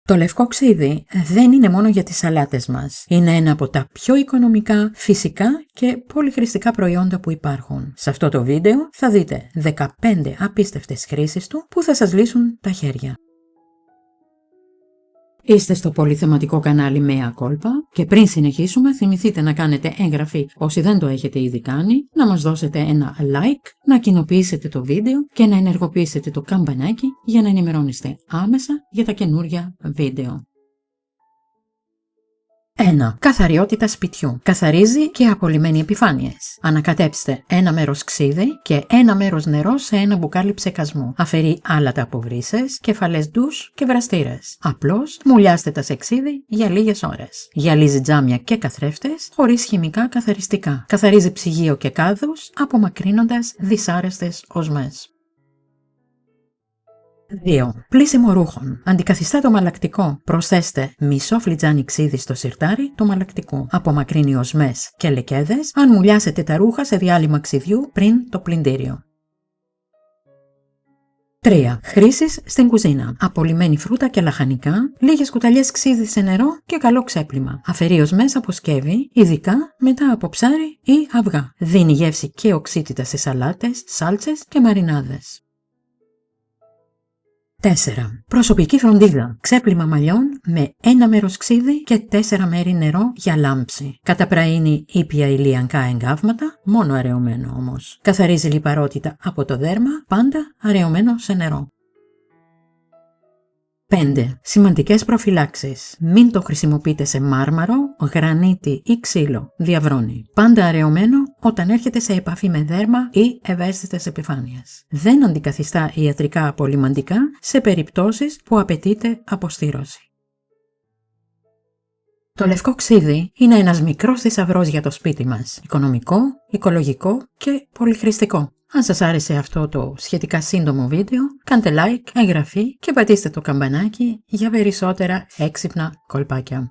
Το λευκό ξύδι δεν είναι μόνο για τις σαλάτες μας. Είναι ένα από τα πιο οικονομικά, φυσικά και πολυχρηστικά προϊόντα που υπάρχουν. Σε αυτό το βίντεο θα δείτε 15 απίστευτες χρήσεις του που θα σας λύσουν τα χέρια. Είστε στο πολυθεματικό κανάλι Mea Culpa και πριν συνεχίσουμε θυμηθείτε να κάνετε εγγραφή όσοι δεν το έχετε ήδη κάνει, να μας δώσετε ένα like, να κοινοποιήσετε το βίντεο και να ενεργοποιήσετε το καμπανάκι για να ενημερώνεστε άμεσα για τα καινούργια βίντεο. 1. Καθαριότητα σπιτιού. Καθαρίζει και απολυμμένει επιφάνειες. Ανακατέψτε ένα μέρος ξύδι και ένα μέρος νερό σε ένα μπουκάλι ψεκασμού. Αφαιρεί άλατα από βρύσες, κεφαλές ντους και βραστήρες. Απλώς μουλιάστε τα σε ξύδι για λίγες ώρες. Γυαλίζει τζάμια και καθρέφτες χωρίς χημικά καθαριστικά. Καθαρίζει ψυγείο και κάδους απομακρύνοντας δυσάρεστες οσμές. 2. Πλύσιμο ρούχων. Αντικαθιστά το μαλακτικό. Προσθέστε μισό φλιτζάνι ξύδι στο σιρτάρι του μαλακτικού. Απομακρύνει οσμές και λεκέδες αν μουλιάσετε τα ρούχα σε διάλειμμα ξυδιού πριν το πλυντήριο. 3. Χρήσεις στην κουζίνα. Απολυμμένη φρούτα και λαχανικά, λίγες κουταλιές ξύδι σε νερό και καλό ξέπλυμα. Αφαιρεί οσμές από σκεύη, ειδικά μετά από ψάρι ή αυγά. Δίνει γεύση και οξύτητα σε σαλάτες, σάλτσες και μαρινάδες. 4. Προσωπική φροντίδα. Ξέπλυμα μαλλιών με ένα μέρος ξύδι και 4 μέρη νερό για λάμψη. Καταπραίνει ήπια ηλιακά εγκάβματα, μόνο αραιωμένο όμως. Καθαρίζει λιπαρότητα από το δέρμα, πάντα αραιωμένο σε νερό. 5. Σημαντικές προφυλάξεις. Μην το χρησιμοποιείτε σε μάρμαρο, γρανίτη ή ξύλο. Διαβρώνει. Πάντα αραιωμένο όταν έρχεται σε επαφή με δέρμα ή ευαίσθητες επιφάνειες. Δεν αντικαθιστά ιατρικά απολυμαντικά σε περιπτώσεις που απαιτείται αποστήρωση. Το λευκό ξύδι είναι ένας μικρός θησαυρός για το σπίτι μας. Οικονομικό, οικολογικό και πολυχρηστικό. Αν σας άρεσε αυτό το σχετικά σύντομο βίντεο, κάντε like, εγγραφή και πατήστε το καμπανάκι για περισσότερα έξυπνα κολπάκια.